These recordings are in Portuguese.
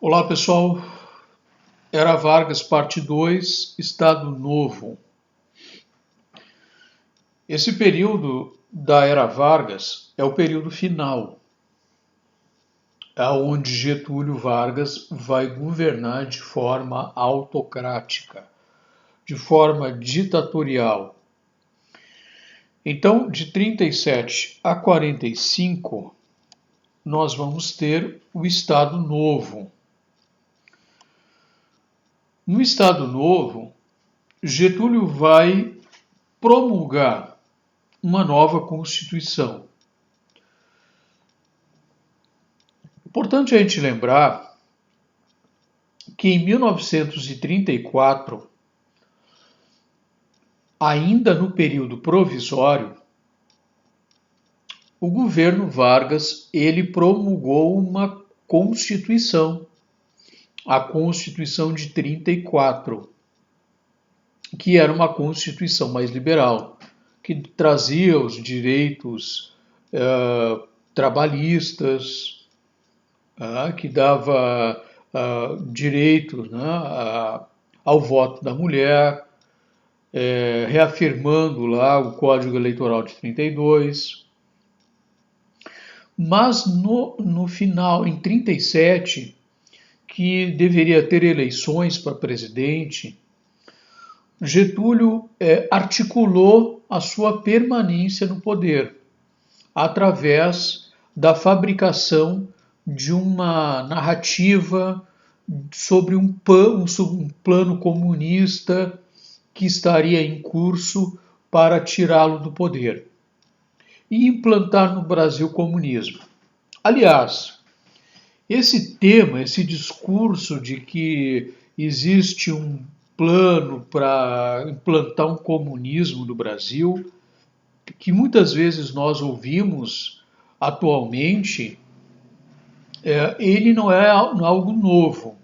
Olá pessoal, Era Vargas, parte 2, Estado Novo. Esse período da Era Vargas é o período final, onde Getúlio Vargas vai governar de forma autocrática, de forma ditatorial. Então, de 37 a 45, nós vamos ter o Estado Novo. No Estado Novo, Getúlio vai promulgar uma nova Constituição. Importante a gente lembrar que em 1934, ainda no período provisório, o governo Vargas ele promulgou uma Constituição, a Constituição de 34, que era uma Constituição mais liberal, que trazia os direitos trabalhistas, que dava direito, né, ao voto da mulher, reafirmando lá o Código Eleitoral de 32. Mas no final, em 37, que deveria ter eleições para presidente, Getúlio articulou a sua permanência no poder através da fabricação de uma narrativa sobre um plano comunista que estaria em curso para tirá-lo do poder e implantar no Brasil o comunismo. Aliás, esse tema, esse discurso de que existe um plano para implantar um comunismo no Brasil, que muitas vezes nós ouvimos atualmente, ele não é algo novo.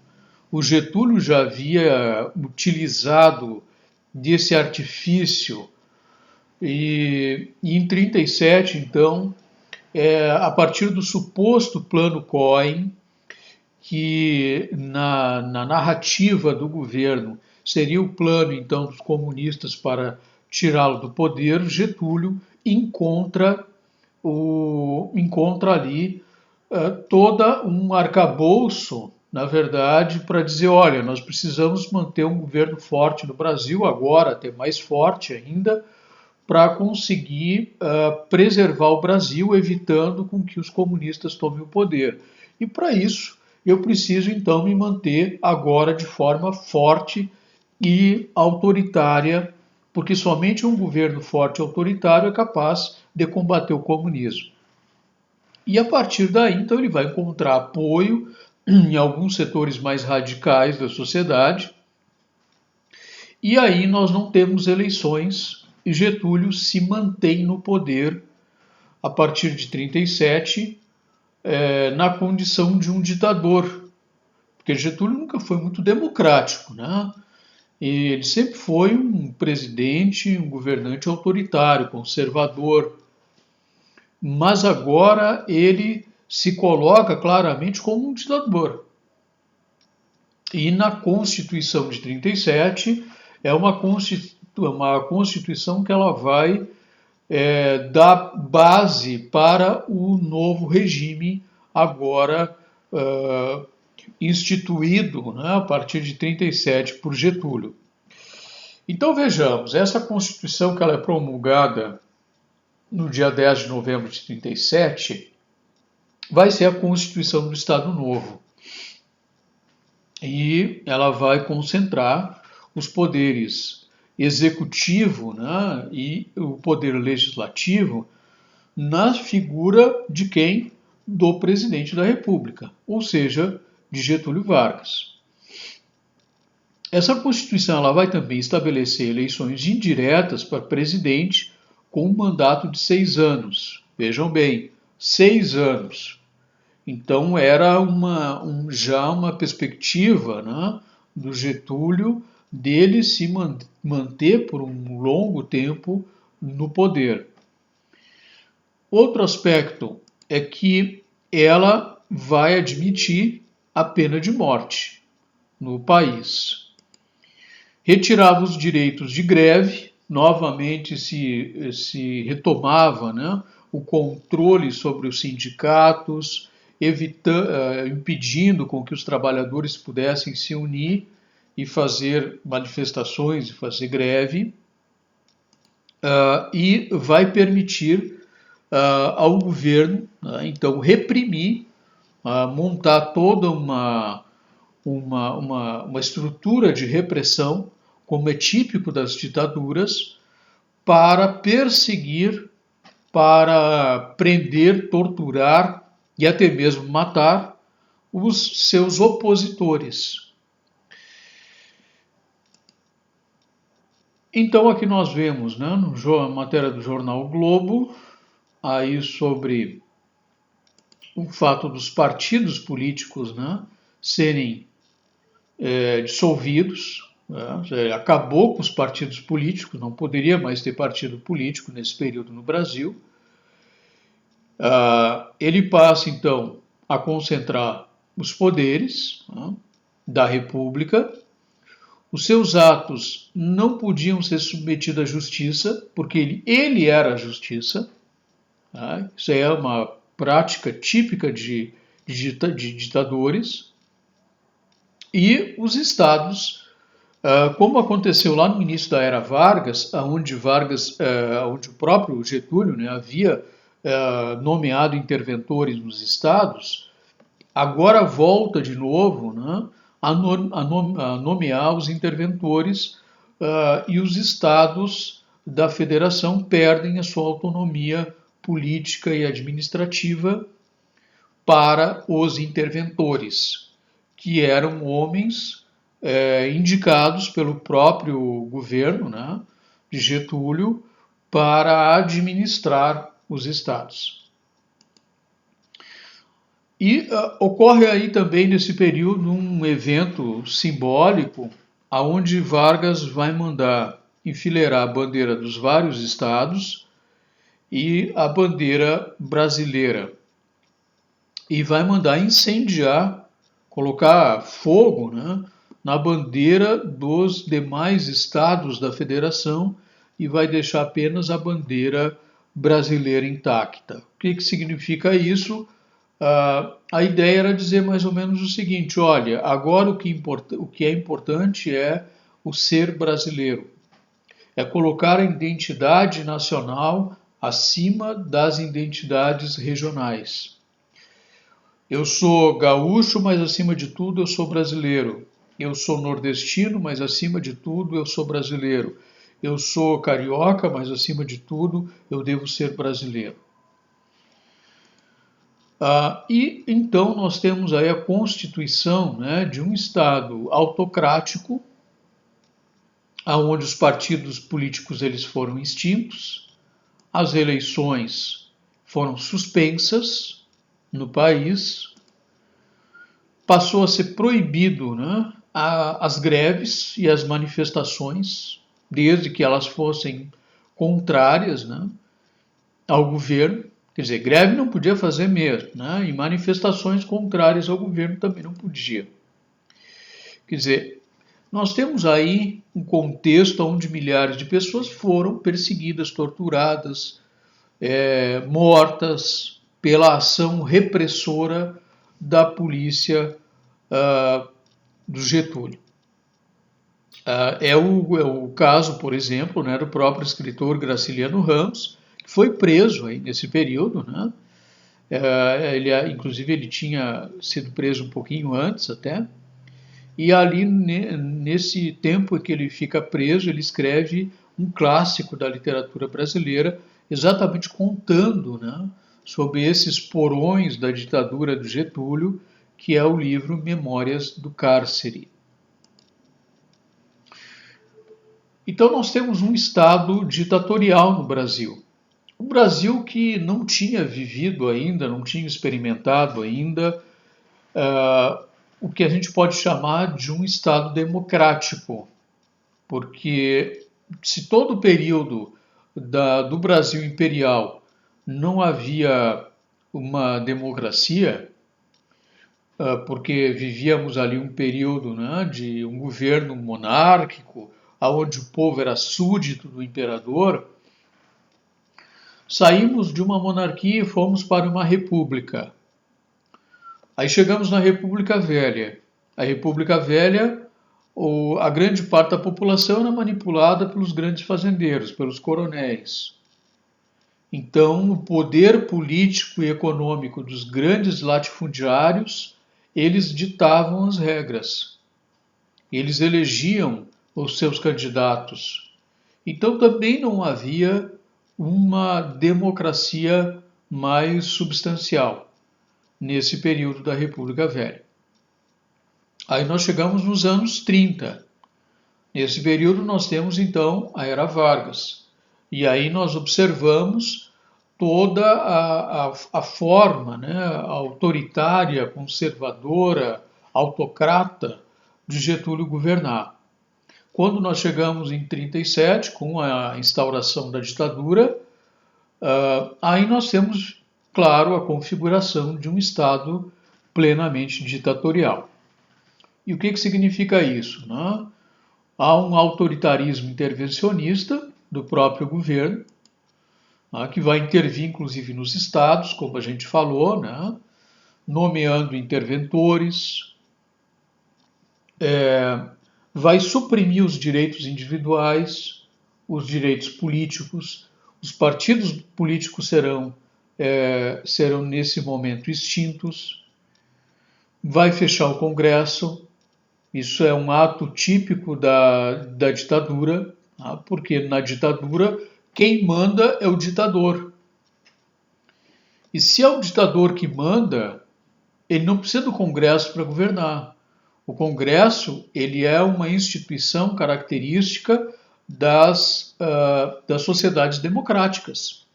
O Getúlio já havia utilizado desse artifício e em 37, então, a partir do suposto plano Cohen, que na narrativa do governo seria o plano então dos comunistas para tirá-lo do poder, Getúlio encontra ali toda um arcabouço, na verdade, para dizer, olha, nós precisamos manter um governo forte no Brasil, agora até mais forte ainda, para conseguir preservar o Brasil, evitando com que os comunistas tomem o poder. E para isso, eu preciso então me manter agora de forma forte e autoritária, porque somente um governo forte e autoritário é capaz de combater o comunismo. E a partir daí, então, ele vai encontrar apoio em alguns setores mais radicais da sociedade. E aí nós não temos eleições e Getúlio se mantém no poder a partir de 37, na condição de um ditador. Porque Getúlio nunca foi muito democrático, né? E ele sempre foi um presidente, um governante autoritário, conservador. Mas agora ele se coloca claramente como um ditador. E na Constituição de 37 é uma Constituição que ela vai dar base para o novo regime agora instituído, né, a partir de 37 por Getúlio. Então vejamos, essa Constituição que ela é promulgada no dia 10 de novembro de 37, vai ser a Constituição do Estado Novo. E ela vai concentrar os poderes executivo, né, e o poder legislativo na figura de quem? Do presidente da República, ou seja, de Getúlio Vargas. Essa Constituição ela vai também estabelecer eleições indiretas para presidente com um mandato de 6 anos. Vejam bem, 6 anos. Então era já uma perspectiva, né, do Getúlio dele se manter por um longo tempo no poder. Outro aspecto é que ela vai admitir a pena de morte no país. Retirava os direitos de greve, novamente se retomava, né, o controle sobre os sindicatos, impedindo com que os trabalhadores pudessem se unir e fazer manifestações e fazer greve, e vai permitir ao governo, né, então, reprimir, montar toda uma estrutura de repressão, como é típico das ditaduras, para perseguir, para prender, torturar e até mesmo matar os seus opositores. Então aqui nós vemos, né, na matéria do jornal o Globo, aí sobre o fato dos partidos políticos, né, serem dissolvidos, né, acabou com os partidos políticos, não poderia mais ter partido político nesse período no Brasil. Ele passa então a concentrar os poderes, né, da República. Os seus atos não podiam ser submetidos à justiça, porque ele era a justiça. Tá? Isso é uma prática típica de ditadores. E os estados, como aconteceu lá no início da era Vargas, onde o próprio Getúlio, né, havia nomeado interventores nos estados, agora volta de novo, né, a nomear os interventores, e os estados da federação perdem a sua autonomia política e administrativa para os interventores, que eram homens indicados pelo próprio governo, né, de Getúlio para administrar os estados. E ocorre aí também nesse período um evento simbólico aonde Vargas vai mandar enfileirar a bandeira dos vários estados e a bandeira brasileira. E vai mandar incendiar, colocar fogo, né, na bandeira dos demais estados da federação e vai deixar apenas a bandeira brasileira intacta. O que significa isso? A ideia era dizer mais ou menos o seguinte: olha, agora o que é importante é o ser brasileiro, é colocar a identidade nacional acima das identidades regionais. Eu sou gaúcho, mas acima de tudo eu sou brasileiro. Eu sou nordestino, mas acima de tudo eu sou brasileiro. Eu sou carioca, mas acima de tudo eu devo ser brasileiro. E então nós temos aí a constituição, né, de um Estado autocrático, onde os partidos políticos eles foram extintos, as eleições foram suspensas no país, passou a ser proibido, né, as greves e as manifestações, desde que elas fossem contrárias, né, ao governo. Quer dizer, greve não podia fazer mesmo, né? E manifestações contrárias ao governo também não podia. Quer dizer, nós temos aí um contexto onde milhares de pessoas foram perseguidas, torturadas, mortas pela ação repressora da polícia do Getúlio. É o caso, por exemplo, né, do próprio escritor Graciliano Ramos, que foi preso aí nesse período, né? Inclusive ele tinha sido preso um pouquinho antes até, e ali nesse tempo que ele fica preso, ele escreve um clássico da literatura brasileira, exatamente contando, né, sobre esses porões da ditadura do Getúlio, que é o livro Memórias do Cárcere. Então nós temos um Estado ditatorial no Brasil. O Brasil que não tinha vivido ainda, não tinha experimentado ainda o que a gente pode chamar de um Estado democrático, porque se todo o período do Brasil imperial não havia uma democracia, porque vivíamos ali um período, né, de um governo monárquico, onde o povo era súdito do imperador. Saímos de uma monarquia e fomos para uma república. Aí chegamos na República Velha. A República Velha, a grande parte da população era manipulada pelos grandes fazendeiros, pelos coronéis. Então, o poder político e econômico dos grandes latifundiários, eles ditavam as regras. Eles elegiam os seus candidatos. Então, também não havia uma democracia mais substancial nesse período da República Velha. Aí nós chegamos nos anos 30. Nesse período nós temos então a Era Vargas. E aí nós observamos toda a forma, né, autoritária, conservadora, autocrata de Getúlio governar. Quando nós chegamos em 37, com a instauração da ditadura, aí nós temos, claro, a configuração de um Estado plenamente ditatorial. E o que significa isso, né? Há um autoritarismo intervencionista do próprio governo, que vai intervir inclusive nos estados, como a gente falou, né? Nomeando interventores, vai suprimir os direitos individuais, os direitos políticos, os partidos políticos serão nesse momento extintos, vai fechar o Congresso. Isso é um ato típico da ditadura, porque na ditadura quem manda é o ditador. E se é o ditador que manda, ele não precisa do Congresso para governar. O Congresso ele é uma instituição característica das sociedades democráticas,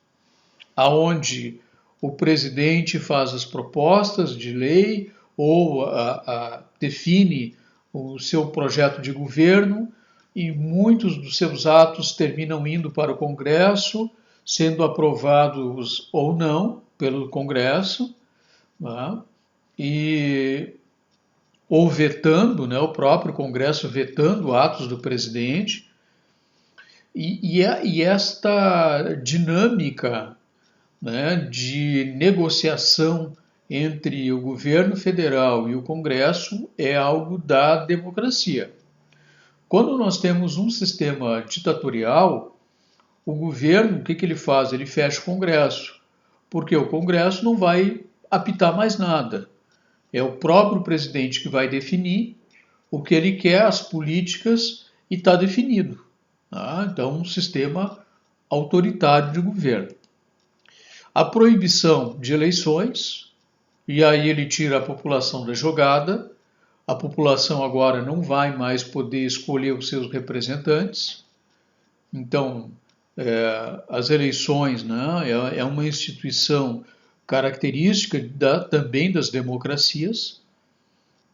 aonde o presidente faz as propostas de lei ou define o seu projeto de governo e muitos dos seus atos terminam indo para o Congresso, sendo aprovados ou não pelo Congresso, né? Ou vetando, né, o próprio Congresso vetando atos do presidente. E esta dinâmica, né, de negociação entre o governo federal e o Congresso é algo da democracia. Quando nós temos um sistema ditatorial, o governo, o que ele faz? Ele fecha o Congresso, porque o Congresso não vai apitar mais nada. É o próprio presidente que vai definir o que ele quer, as políticas, e está definido. Então, um sistema autoritário de governo. A proibição de eleições, e aí ele tira a população da jogada. A população agora não vai mais poder escolher os seus representantes. Então, as eleições, né, é uma instituição característica também das democracias.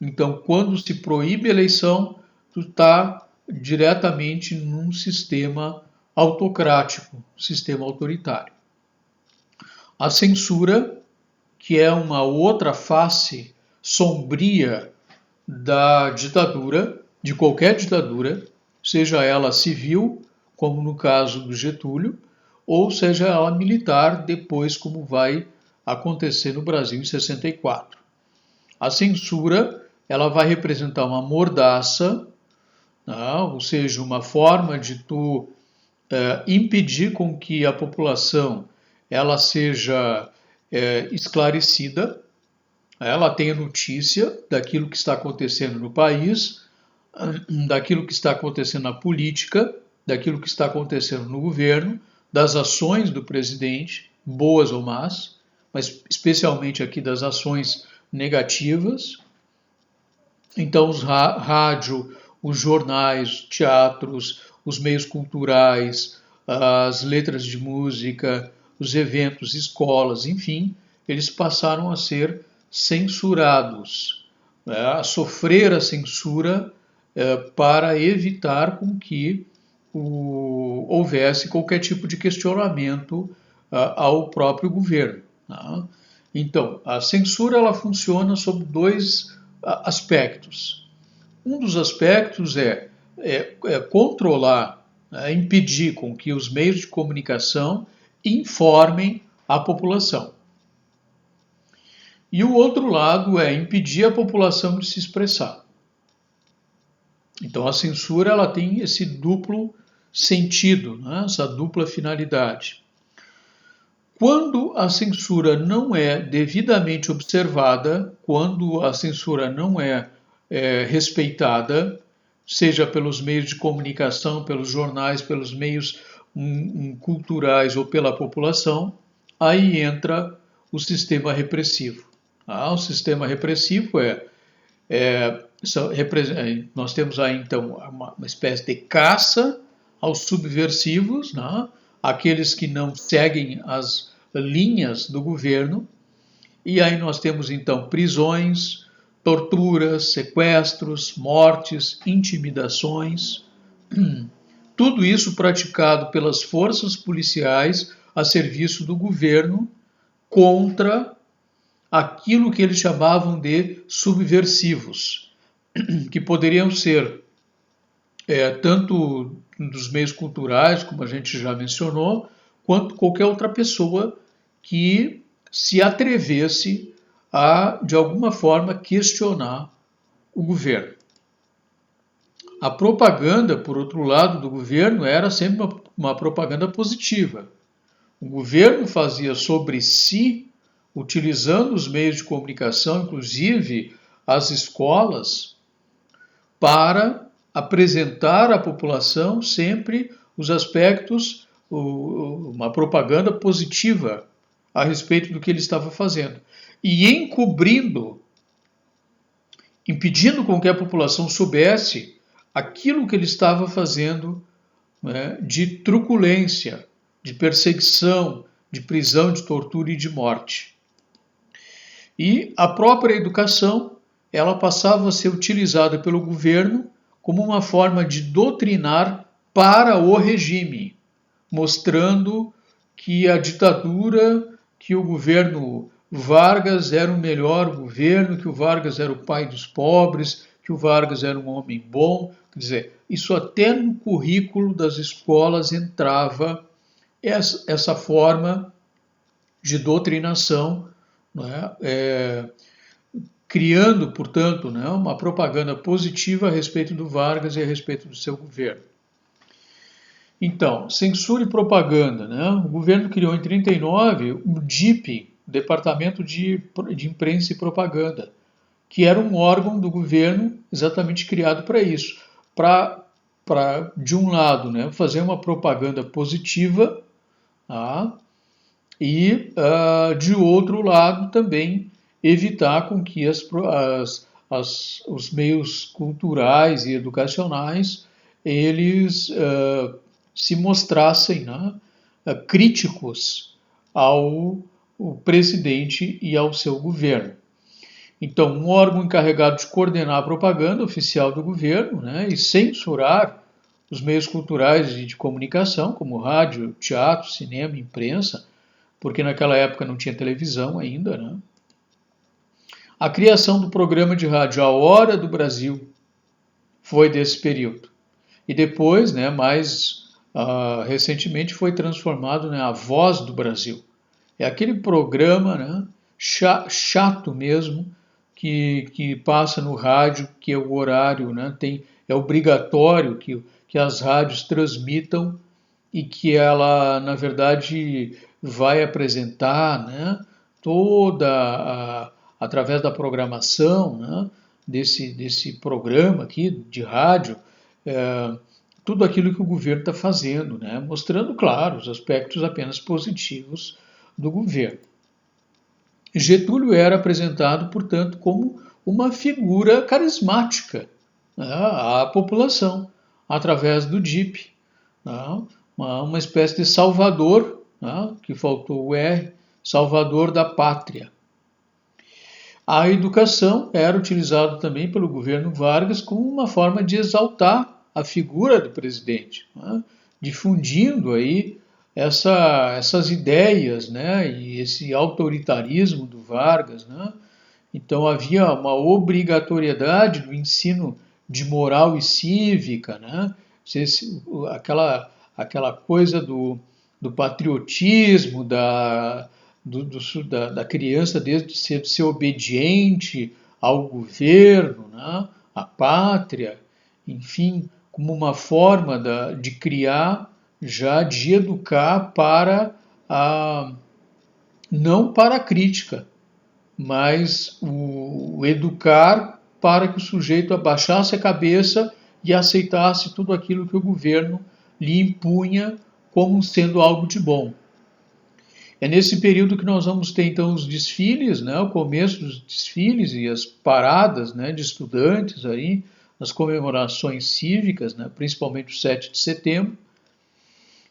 Então, quando se proíbe a eleição, tu está diretamente num sistema autocrático, sistema autoritário. A censura, que é uma outra face sombria da ditadura, de qualquer ditadura, seja ela civil, como no caso do Getúlio, ou seja ela militar, depois como vai acontecer no Brasil em 64. A censura, ela vai representar uma mordaça, ou seja, uma forma de tu impedir com que a população ela seja esclarecida, ela tenha notícia daquilo que está acontecendo no país, daquilo que está acontecendo na política, daquilo que está acontecendo no governo, das ações do presidente, boas ou más, mas especialmente aqui das ações negativas. Então, os rádio, os jornais, teatros, os meios culturais, as letras de música, os eventos, escolas, enfim, eles passaram a ser censurados, a sofrer a censura para evitar com que houvesse qualquer tipo de questionamento ao próprio governo. Então, a censura ela funciona sob dois aspectos. Um dos aspectos é controlar, impedir com que os meios de comunicação informem a população. E o outro lado é impedir a população de se expressar. Então a censura ela tem esse duplo sentido, né? Essa dupla finalidade. Quando a censura não é devidamente observada, quando a censura não é respeitada, seja pelos meios de comunicação, pelos jornais, pelos meios culturais ou pela população, aí entra o sistema repressivo. O sistema repressivo nós temos aí então uma espécie de caça aos subversivos, né? Aqueles que não seguem as linhas do governo, e aí nós temos então prisões, torturas, sequestros, mortes, intimidações, tudo isso praticado pelas forças policiais a serviço do governo contra aquilo que eles chamavam de subversivos, que poderiam ser tanto dos meios culturais, como a gente já mencionou, quanto qualquer outra pessoa que se atrevesse a, de alguma forma, questionar o governo. A propaganda, por outro lado, do governo era sempre uma propaganda positiva. O governo fazia sobre si, utilizando os meios de comunicação, inclusive as escolas, para apresentar à população sempre os aspectos, uma propaganda positiva a respeito do que ele estava fazendo. E encobrindo, impedindo com que a população soubesse aquilo que ele estava fazendo, né, de truculência, de perseguição, de prisão, de tortura e de morte. E a própria educação, ela passava a ser utilizada pelo governo como uma forma de doutrinar para o regime, mostrando que a ditadura, que o governo Vargas era o melhor governo, que o Vargas era o pai dos pobres, que o Vargas era um homem bom. Quer dizer, isso até no currículo das escolas entrava essa forma de doutrinação, né? Criando, portanto, né, uma propaganda positiva a respeito do Vargas e a respeito do seu governo. Então, censura e propaganda. Né? O governo criou em 1939 o DIP, Departamento de Imprensa e Propaganda, que era um órgão do governo exatamente criado para isso, para, de um lado, né, fazer uma propaganda positiva, tá? E, de outro lado, também evitar com que os meios culturais e educacionais eles se mostrassem, né, críticos ao presidente e ao seu governo. Então, um órgão encarregado de coordenar a propaganda oficial do governo, né, e censurar os meios culturais e de comunicação, como rádio, teatro, cinema, imprensa, porque naquela época não tinha televisão ainda, né? A criação do programa de rádio A Hora do Brasil foi desse período. E depois, né, mais recentemente, foi transformado, né, A Voz do Brasil. É aquele programa, né, chato mesmo, que passa no rádio, que é o horário, né, é obrigatório que as rádios transmitam e que ela, na verdade, vai apresentar, né, através da programação, né, desse programa aqui de rádio, tudo aquilo que o governo está fazendo, né, mostrando, claro, os aspectos apenas positivos do governo. Getúlio era apresentado, portanto, como uma figura carismática, né, à população, através do DIP, né, uma espécie de salvador, né, que faltou o R, salvador da pátria. A educação era utilizada também pelo governo Vargas como uma forma de exaltar a figura do presidente, né, difundindo aí essas ideias, né, e esse autoritarismo do Vargas, né? Então havia uma obrigatoriedade do ensino de moral e cívica, né? Aquela coisa do patriotismo, da criança desde cedo ser obediente ao governo, né? À pátria, enfim, como uma forma de criar, já de educar para a, não para a crítica, mas o educar para que o sujeito abaixasse a cabeça e aceitasse tudo aquilo que o governo lhe impunha como sendo algo de bom. É nesse período que nós vamos ter então os desfiles, né, o começo dos desfiles e as paradas, né, de estudantes aí, as comemorações cívicas, né, principalmente o 7 de setembro,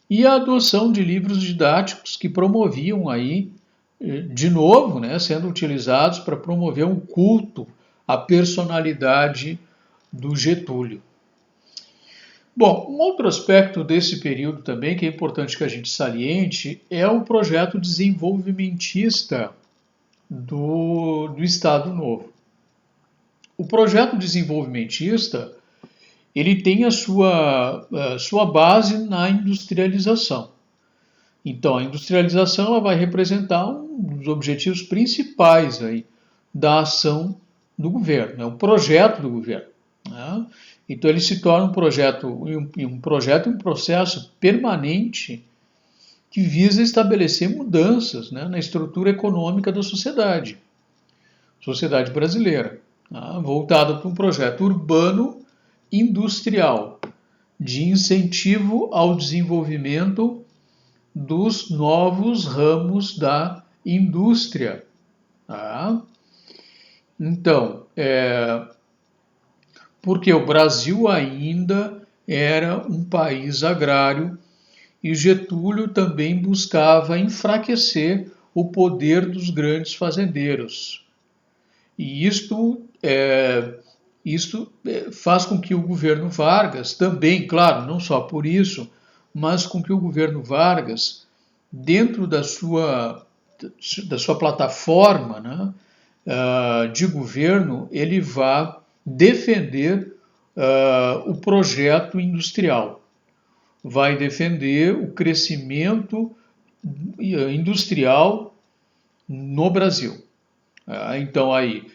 e a adoção de livros didáticos que promoviam aí, de novo, né, sendo utilizados para promover um culto à personalidade do Getúlio. Bom, um outro aspecto desse período também que é importante que a gente saliente é o projeto desenvolvimentista do Estado Novo. O projeto desenvolvimentista ele tem a sua base na industrialização. Então, a industrialização ela vai representar um dos objetivos principais aí da ação do governo, é um projeto do governo. Né? Então, ele se torna um projeto, um processo permanente que visa estabelecer mudanças, né, na estrutura econômica da sociedade brasileira, tá? Voltada para um projeto urbano industrial de incentivo ao desenvolvimento dos novos ramos da indústria. Tá? Então, porque o Brasil ainda era um país agrário e Getúlio também buscava enfraquecer o poder dos grandes fazendeiros. E isto faz com que o governo Vargas também, claro, não só por isso, mas com que o governo Vargas, dentro da sua plataforma, né, de governo, ele vá defender o projeto industrial, vai defender o crescimento industrial no Brasil. Então aí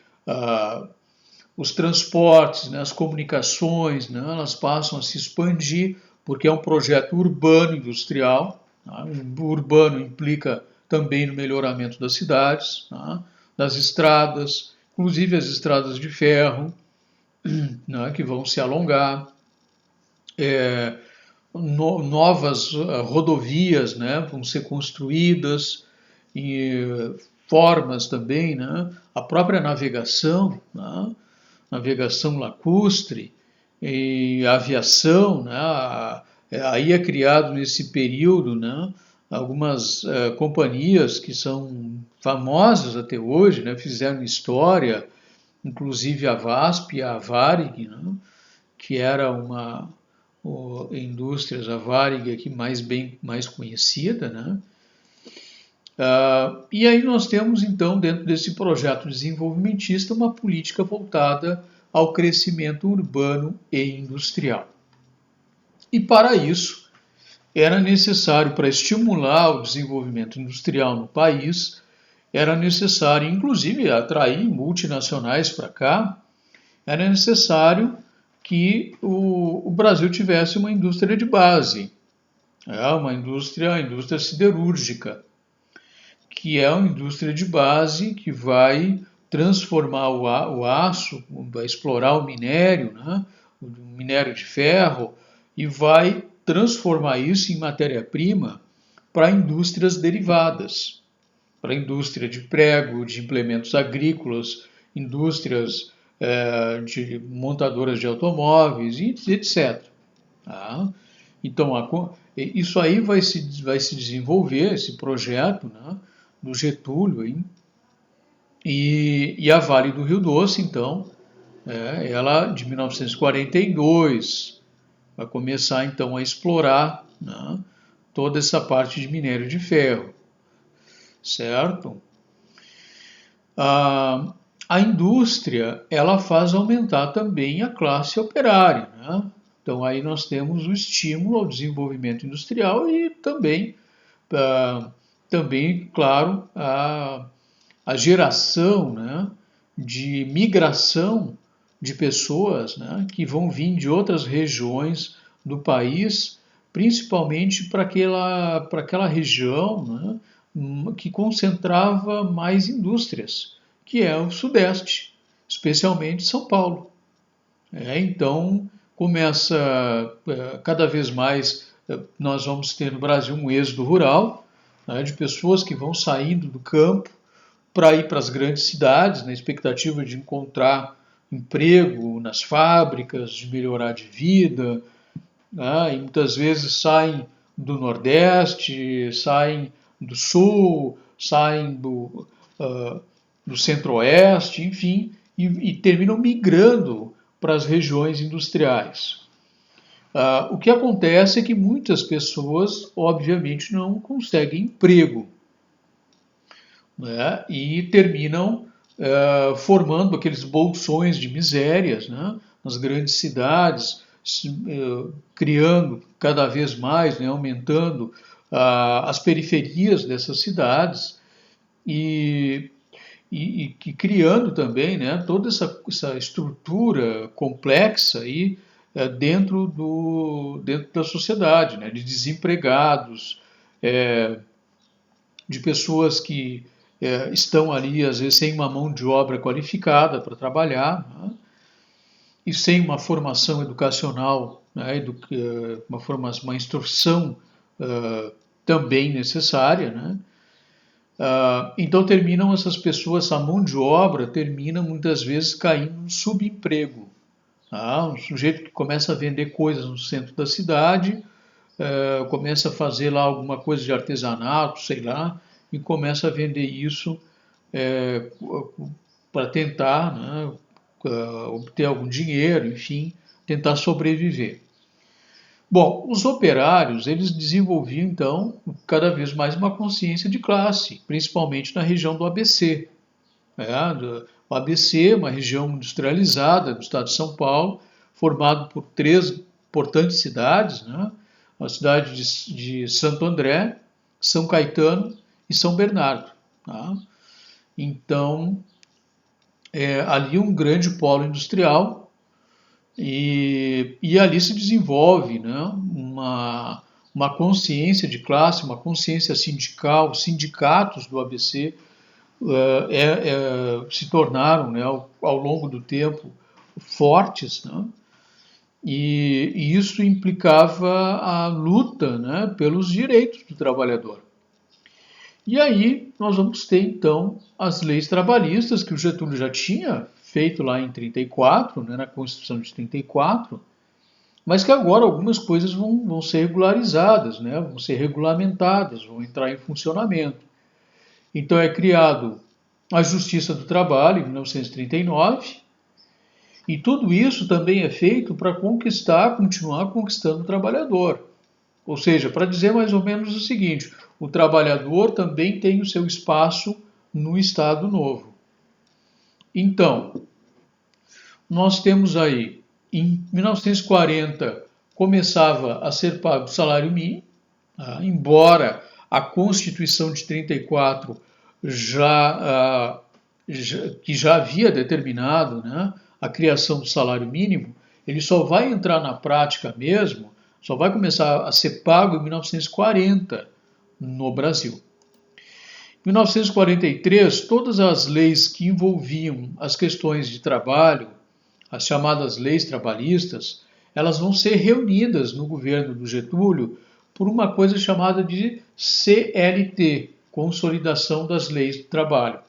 os transportes, né, as comunicações, né, elas passam a se expandir porque é um projeto urbano industrial. Tá? O urbano implica também no melhoramento das cidades, tá? Das estradas, inclusive as estradas de ferro, né, que vão se alongar, novas rodovias, né, vão ser construídas e formas também, né, a própria navegação, né, navegação lacustre e aviação, né, aí é criado nesse período, né, algumas companhias que são famosas até hoje, né, fizeram história, inclusive a VASP e a Varig, né, que era uma indústrias, a Varig aqui mais conhecida, né? E aí nós temos então dentro desse projeto desenvolvimentista uma política voltada ao crescimento urbano e industrial. E para isso era necessário, para estimular o desenvolvimento industrial no país, era necessário inclusive atrair multinacionais para cá, era necessário que o Brasil tivesse uma indústria de base, a indústria siderúrgica, que é uma indústria de base que vai transformar o aço, vai explorar o minério, né, o minério de ferro, e vai transformar isso em matéria-prima para indústrias derivadas, para a indústria de prego, de implementos agrícolas, indústrias de montadoras de automóveis, etc. Tá? Então, isso aí vai se desenvolver, esse projeto, né, do Getúlio, hein? E a Vale do Rio Doce, então, ela de 1942, vai começar então a explorar, né, toda essa parte de minério de ferro, certo? A indústria, ela faz aumentar também a classe operária, né? Então aí nós temos o estímulo ao desenvolvimento industrial e também, claro, a geração, né, de migração de pessoas, né, que vão vir de outras regiões do país, principalmente para aquela região, né, que concentrava mais indústrias, que é o Sudeste, especialmente São Paulo. Então, começa cada vez mais, nós vamos ter no Brasil um êxodo rural, né, de pessoas que vão saindo do campo para ir para as grandes cidades, na expectativa de encontrar emprego nas fábricas, de melhorar de vida, né, e muitas vezes saem do Nordeste, saem do Sul, saem do Centro-Oeste, enfim, e terminam migrando para as regiões industriais. O que acontece é que muitas pessoas, obviamente, não conseguem emprego, né, e terminam formando aqueles bolsões de misérias, né, nas grandes cidades, criando cada vez mais, né, aumentando as periferias dessas cidades e criando também, né, toda essa estrutura complexa aí, dentro da sociedade, né, de desempregados, de pessoas que estão ali, às vezes, sem uma mão de obra qualificada para trabalhar, né, e sem uma formação educacional, né, uma instrução também necessária, né. Então terminam essas pessoas, essa mão de obra termina muitas vezes caindo no subemprego. Tá? Um sujeito que começa a vender coisas no centro da cidade, começa a fazer lá alguma coisa de artesanato, sei lá, e começa a vender isso para tentar, né, obter algum dinheiro, enfim, tentar sobreviver. Bom, os operários, eles desenvolviam, então, cada vez mais uma consciência de classe, principalmente na região do ABC. O ABC, uma região industrializada do estado de São Paulo, formado por 3 importantes cidades, né? A cidade de Santo André, São Caetano e São Bernardo. Tá? Então, ali um grande polo industrial, e ali se desenvolve, né, uma consciência de classe, uma consciência sindical. Os sindicatos do ABC se tornaram, né, ao longo do tempo, fortes, né, e isso implicava a luta, né, pelos direitos do trabalhador. E aí nós vamos ter, então, as leis trabalhistas que o Getúlio já tinha feito lá em 34, né, na Constituição de 34, mas que agora algumas coisas vão ser regularizadas, né, vão ser regulamentadas, vão entrar em funcionamento. Então é criado a Justiça do Trabalho, em 1939, e tudo isso também é feito para continuar conquistando o trabalhador. Ou seja, para dizer mais ou menos o seguinte, o trabalhador também tem o seu espaço no Estado Novo. Então, nós temos aí, em 1940, começava a ser pago o salário mínimo, embora a Constituição de 34 que já havia determinado, né, a criação do salário mínimo, ele só vai entrar na prática mesmo, só vai começar a ser pago em 1940 no Brasil. Em 1943, todas as leis que envolviam as questões de trabalho, as chamadas leis trabalhistas, elas vão ser reunidas no governo do Getúlio por uma coisa chamada de CLT, Consolidação das Leis do Trabalho.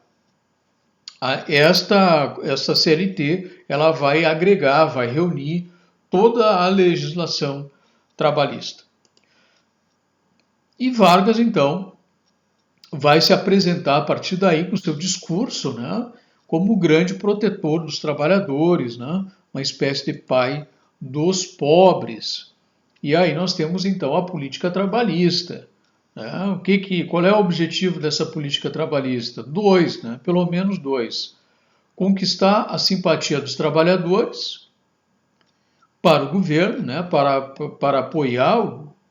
Esta CLT ela vai agregar, vai reunir toda a legislação trabalhista. E Vargas, então, vai se apresentar a partir daí com o seu discurso, né, como o grande protetor dos trabalhadores, né, uma espécie de pai dos pobres. E aí nós temos então a política trabalhista. Né? Qual é o objetivo dessa política trabalhista? Dois, né? Pelo menos dois. Conquistar a simpatia dos trabalhadores para o governo, né? para apoiar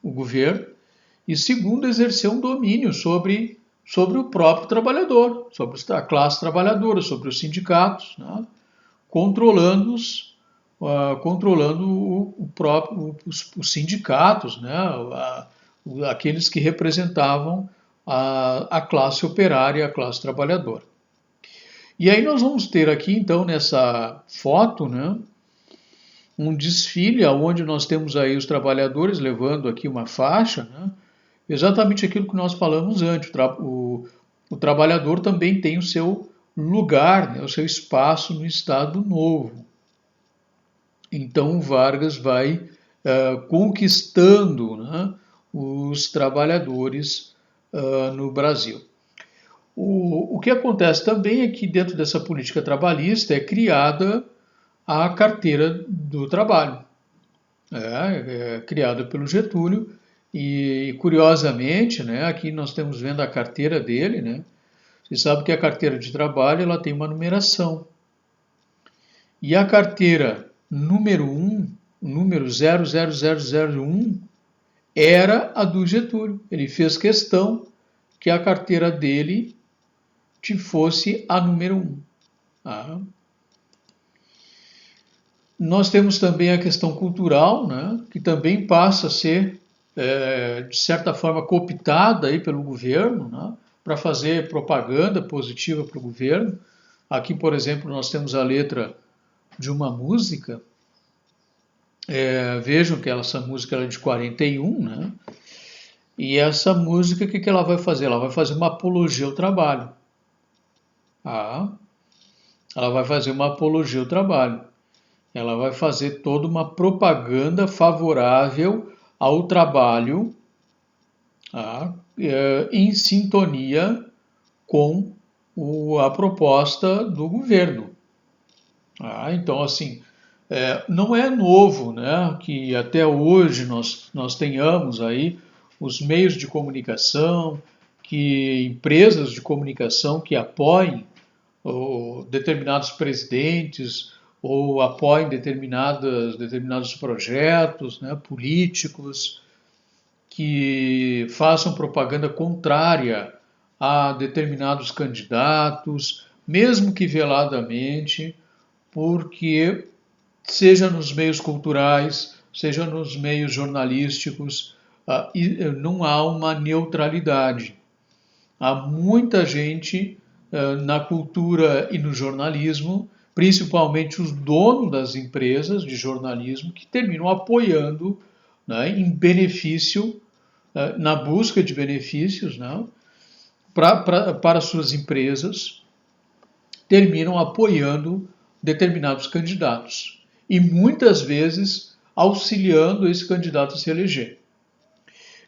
o governo, e segundo, exercer um domínio sobre o próprio trabalhador, sobre a classe trabalhadora, sobre os sindicatos, né? controlando-os, controlando os sindicatos, né? Aqueles que representavam a classe operária, a classe trabalhadora. E aí nós vamos ter aqui, então, nessa foto, né, um desfile onde nós temos aí os trabalhadores levando aqui uma faixa, né, exatamente aquilo que nós falamos antes. O trabalhador também tem o seu lugar, né, o seu espaço no Estado Novo. Então Vargas vai conquistando, né, os trabalhadores no Brasil. O que acontece também é que dentro dessa política trabalhista é criada a carteira do trabalho, criada pelo Getúlio, e curiosamente, né, aqui nós estamos vendo a carteira dele, né, você sabe que a carteira de trabalho ela tem uma numeração, e a carteira número 1, número 00001, era a do Getúlio. Ele fez questão que a carteira dele fosse a número 1. Tá? Nós temos também a questão cultural, né, que também passa a ser, de certa forma, cooptada aí pelo governo, né, para fazer propaganda positiva para o governo. Aqui, por exemplo, nós temos a letra de uma música. Vejam que essa música é de 41, né? E essa música, o que ela vai fazer? Ela vai fazer uma apologia ao trabalho. Ela vai fazer uma apologia ao trabalho. Ela vai fazer toda uma propaganda favorável ao trabalho, em sintonia com a proposta do governo. Então, assim, não é novo, né, que até hoje nós tenhamos aí os meios de comunicação, que empresas de comunicação que apoiem determinados presidentes ou apoiem determinados projetos, né, políticos, que façam propaganda contrária a determinados candidatos, mesmo que veladamente, porque seja nos meios culturais, seja nos meios jornalísticos, não há uma neutralidade. Há muita gente na cultura e no jornalismo, principalmente os donos das empresas de jornalismo, que terminam apoiando, né, em benefício, na busca de benefícios, né, para suas empresas, terminam apoiando determinados candidatos e muitas vezes auxiliando esse candidato a se eleger.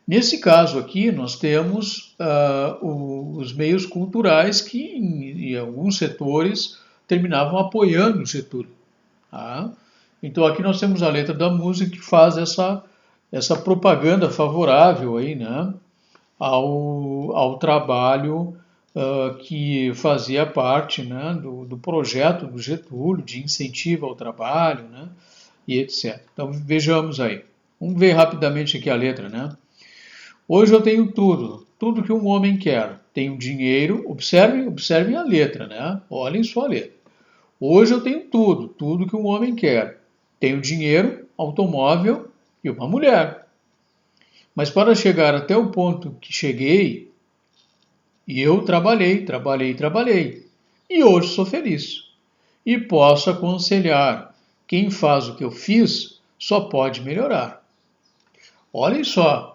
Nesse caso aqui, nós temos os meios culturais que, em alguns setores, terminavam apoiando o Getúlio. Então, aqui nós temos a letra da música que faz essa propaganda favorável aí, né, ao trabalho que fazia parte, né, do projeto do Getúlio, de incentivo ao trabalho, né, e etc. Então, vejamos aí. Vamos ver rapidamente aqui a letra, né? Hoje eu tenho tudo que um homem quer. Tenho dinheiro, observem a letra, né? Olhem só a letra. Hoje eu tenho tudo que um homem quer. Tenho dinheiro, automóvel e uma mulher. Mas para chegar até o ponto que cheguei, eu trabalhei. E hoje sou feliz. E posso aconselhar, quem faz o que eu fiz só pode melhorar. Olhem só.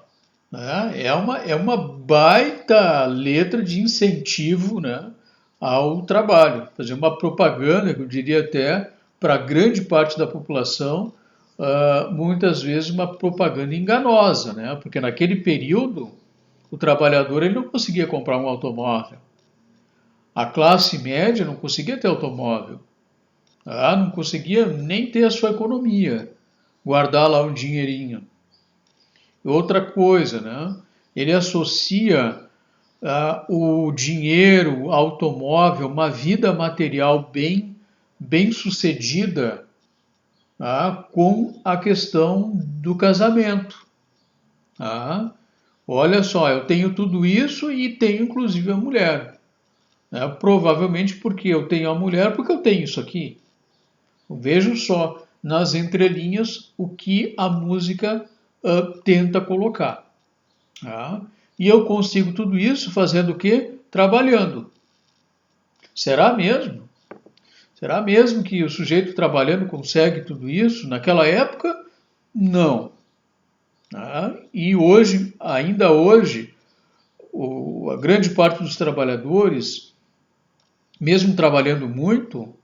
É uma baita letra de incentivo, né, ao trabalho. Fazer uma propaganda, que eu diria até, para grande parte da população, muitas vezes uma propaganda enganosa, né, porque naquele período o trabalhador ele não conseguia comprar um automóvel. A classe média não conseguia ter automóvel. Não conseguia nem ter a sua economia, guardar lá um dinheirinho. Outra coisa, né? Ele associa o dinheiro, o automóvel, uma vida material bem sucedida, tá? Com a questão do casamento. Tá? Olha só, eu tenho tudo isso e tenho inclusive a mulher. Né? Provavelmente porque eu tenho a mulher, porque eu tenho isso aqui. Vejam só nas entrelinhas o que a música tenta colocar. Tá? E eu consigo tudo isso fazendo o quê? Trabalhando. Será mesmo? Será mesmo que o sujeito trabalhando consegue tudo isso? Naquela época, não. Tá? E hoje, ainda hoje, a grande parte dos trabalhadores, mesmo trabalhando muito,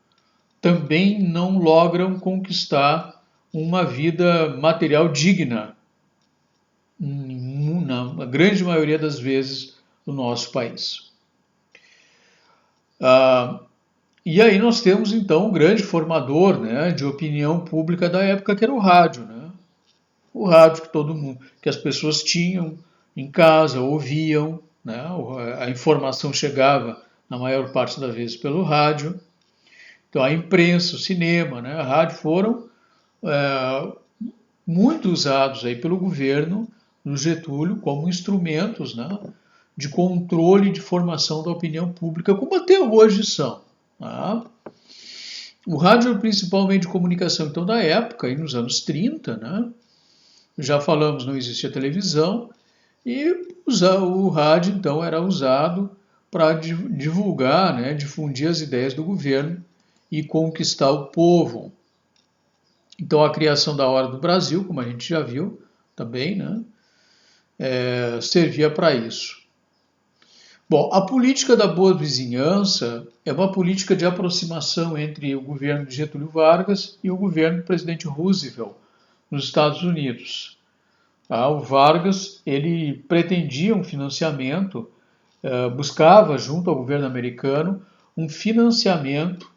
também não logram conquistar uma vida material digna, na grande maioria das vezes, no nosso país. E aí nós temos então um grande formador, né, de opinião pública da época, que era o rádio, né? O rádio que todo mundo, que as pessoas tinham em casa, ouviam, né? A informação chegava na maior parte das vezes pelo rádio. Então a imprensa, o cinema, né, a rádio foram muito usados aí pelo governo no Getúlio como instrumentos, né, de controle e de formação da opinião pública, como até hoje são. Tá? O rádio é o principal meio de comunicação então da época, aí nos anos 30, né? Já falamos, não existia televisão, e o rádio então era usado para divulgar, né, difundir as ideias do governo e conquistar o povo. Então a criação da Hora do Brasil, como a gente já viu também, né, servia para isso. Bom, a política da boa vizinhança é uma política de aproximação entre o governo de Getúlio Vargas e o governo do presidente Roosevelt nos Estados Unidos. O Vargas ele pretendia um financiamento, buscava junto ao governo americano um financiamento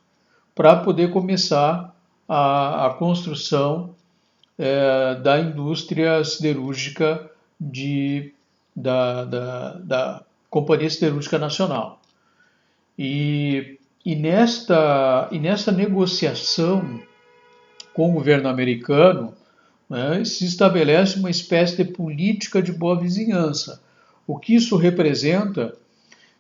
para poder começar a construção da indústria siderúrgica da Companhia Siderúrgica Nacional. E nesta negociação com o governo americano, né, se estabelece uma espécie de política de boa vizinhança. O que isso representa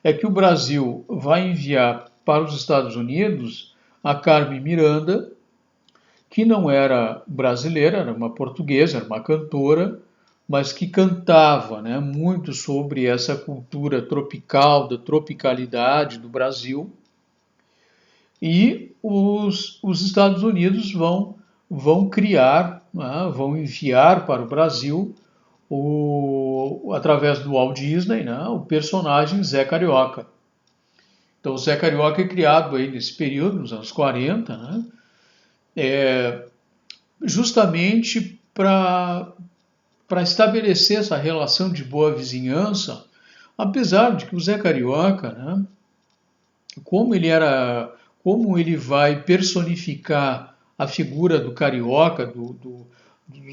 é que o Brasil vai enviar para os Estados Unidos a Carmen Miranda, que não era brasileira, era uma portuguesa, era uma cantora, mas que cantava, né, muito sobre essa cultura tropical, da tropicalidade do Brasil. E os Estados Unidos vão criar, né, vão enviar para o Brasil, através do Walt Disney, né, o personagem Zé Carioca. Então, o Zé Carioca é criado aí nesse período, nos anos 40, né, justamente para estabelecer essa relação de boa vizinhança, apesar de que o Zé Carioca, né, como ele vai personificar a figura do carioca, do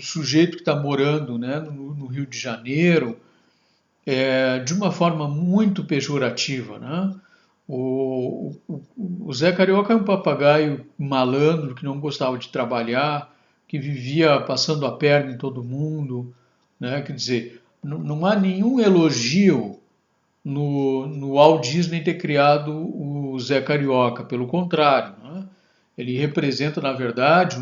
sujeito que está morando, né, no Rio de Janeiro, de uma forma muito pejorativa, né? O Zé Carioca é um papagaio malandro que não gostava de trabalhar, que vivia passando a perna em todo mundo, né? Quer dizer, não há nenhum elogio no Walt Disney ter criado o Zé Carioca, pelo contrário, né? Ele representa, na verdade,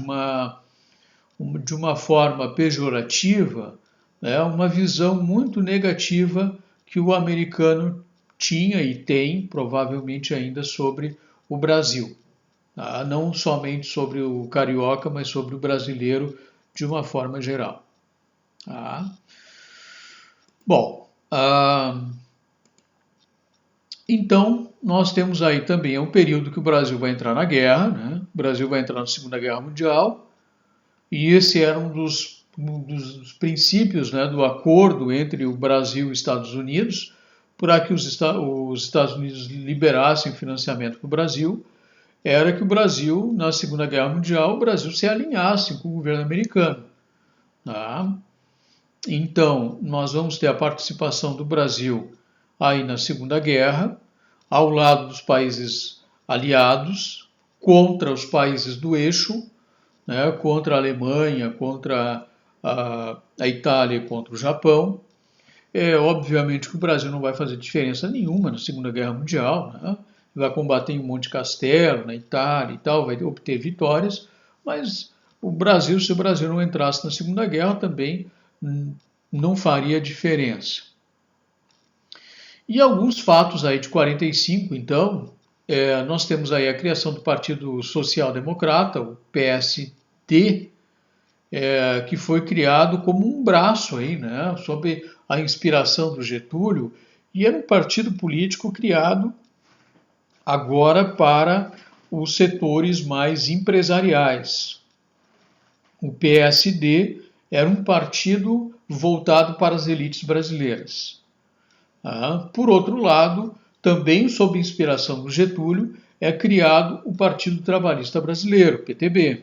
de uma forma pejorativa, né, uma visão muito negativa que o americano tinha e tem, provavelmente ainda, sobre o Brasil. Tá? Não somente sobre o carioca, mas sobre o brasileiro de uma forma geral. Tá? Bom, então nós temos aí também um período que o Brasil vai entrar na guerra, né? O Brasil vai entrar na Segunda Guerra Mundial, e esse era um dos princípios, né, do acordo entre o Brasil e os Estados Unidos, para que os Estados Unidos liberassem financiamento para o Brasil, era que o Brasil, na Segunda Guerra Mundial, o Brasil se alinhasse com o governo americano. Tá? Então, nós vamos ter a participação do Brasil aí na Segunda Guerra, ao lado dos países aliados, contra os países do eixo, né, contra a Alemanha, contra a Itália e contra o Japão. Obviamente que o Brasil não vai fazer diferença nenhuma na Segunda Guerra Mundial, né? Vai combater em Monte Castelo, na Itália e tal, vai obter vitórias, mas o Brasil, se o Brasil não entrasse na Segunda Guerra, também não faria diferença. E alguns fatos aí de 45, então, nós temos aí a criação do Partido Social Democrata, o PSD, que foi criado como um braço aí, né, sob a inspiração do Getúlio, e era um partido político criado agora para os setores mais empresariais. O PSD era um partido voltado para as elites brasileiras. Por outro lado, também sob inspiração do Getúlio, é criado o Partido Trabalhista Brasileiro, PTB.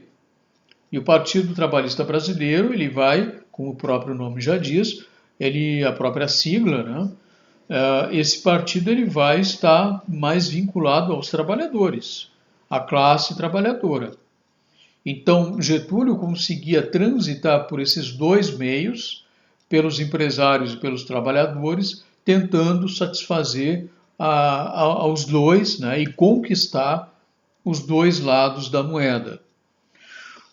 E o Partido Trabalhista Brasileiro, ele vai, como o próprio nome já diz, a própria sigla, né? Esse partido ele vai estar mais vinculado aos trabalhadores, à classe trabalhadora. Então, Getúlio conseguia transitar por esses dois meios, pelos empresários e pelos trabalhadores, tentando satisfazer aos dois, né, e conquistar os dois lados da moeda.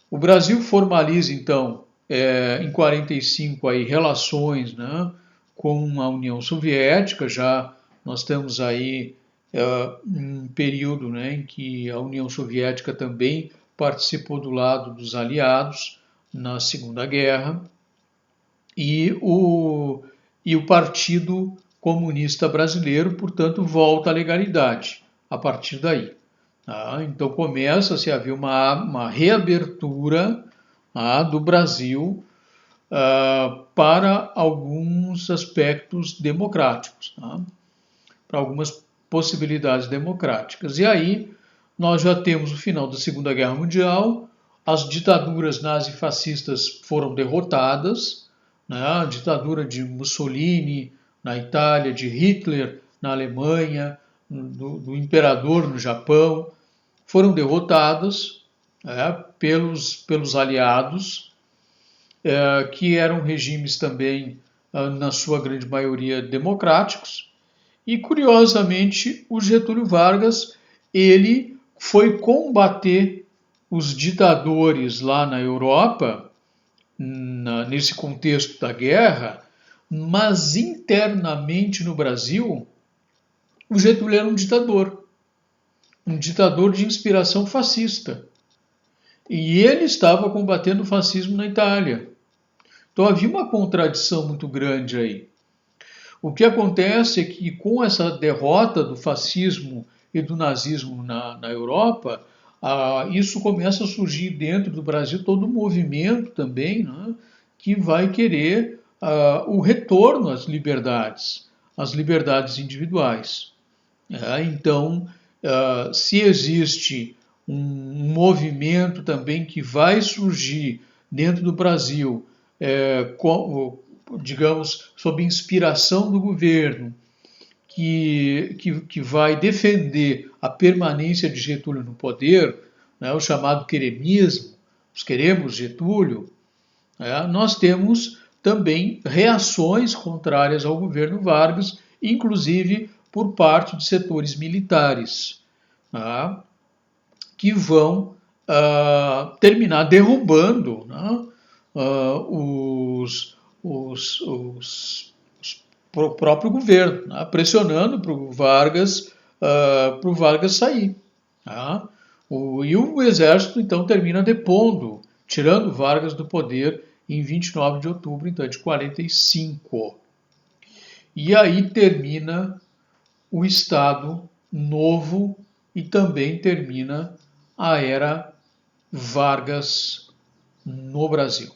O Brasil formaliza, então, em 45, aí, relações, né, com a União Soviética. Já nós temos aí um período, né, em que a União Soviética também participou do lado dos aliados na Segunda Guerra, e o Partido Comunista Brasileiro, portanto, volta à legalidade a partir daí. Então começa-se a haver uma reabertura do Brasil para alguns aspectos democráticos, para algumas possibilidades democráticas. E aí nós já temos o final da Segunda Guerra Mundial, as ditaduras nazifascistas foram derrotadas, né? A ditadura de Mussolini na Itália, de Hitler na Alemanha, do imperador no Japão, foram derrotadas pelos aliados, que eram regimes também, na sua grande maioria, democráticos. E, curiosamente, o Getúlio Vargas, ele foi combater os ditadores lá na Europa, nesse contexto da guerra, mas internamente no Brasil, o Getúlio era um ditador de inspiração fascista. E ele estava combatendo o fascismo na Itália. Então havia uma contradição muito grande aí. O que acontece é que, com essa derrota do fascismo e do nazismo na Europa, isso começa a surgir dentro do Brasil todo um movimento também, né, que vai querer o retorno às liberdades individuais. Então, se existe um movimento também que vai surgir dentro do Brasil, digamos, sob inspiração do governo, que vai defender a permanência de Getúlio no poder, né, o chamado queremismo, os queremos Getúlio, nós temos também reações contrárias ao governo Vargas, inclusive por parte de setores militares, que vão terminar derrubando o próprio governo, pressionando para o Vargas sair. E o exército, então, termina depondo, tirando Vargas do poder em 29 de outubro, então, de 45. E aí termina o Estado Novo e também termina a era Vargas no Brasil.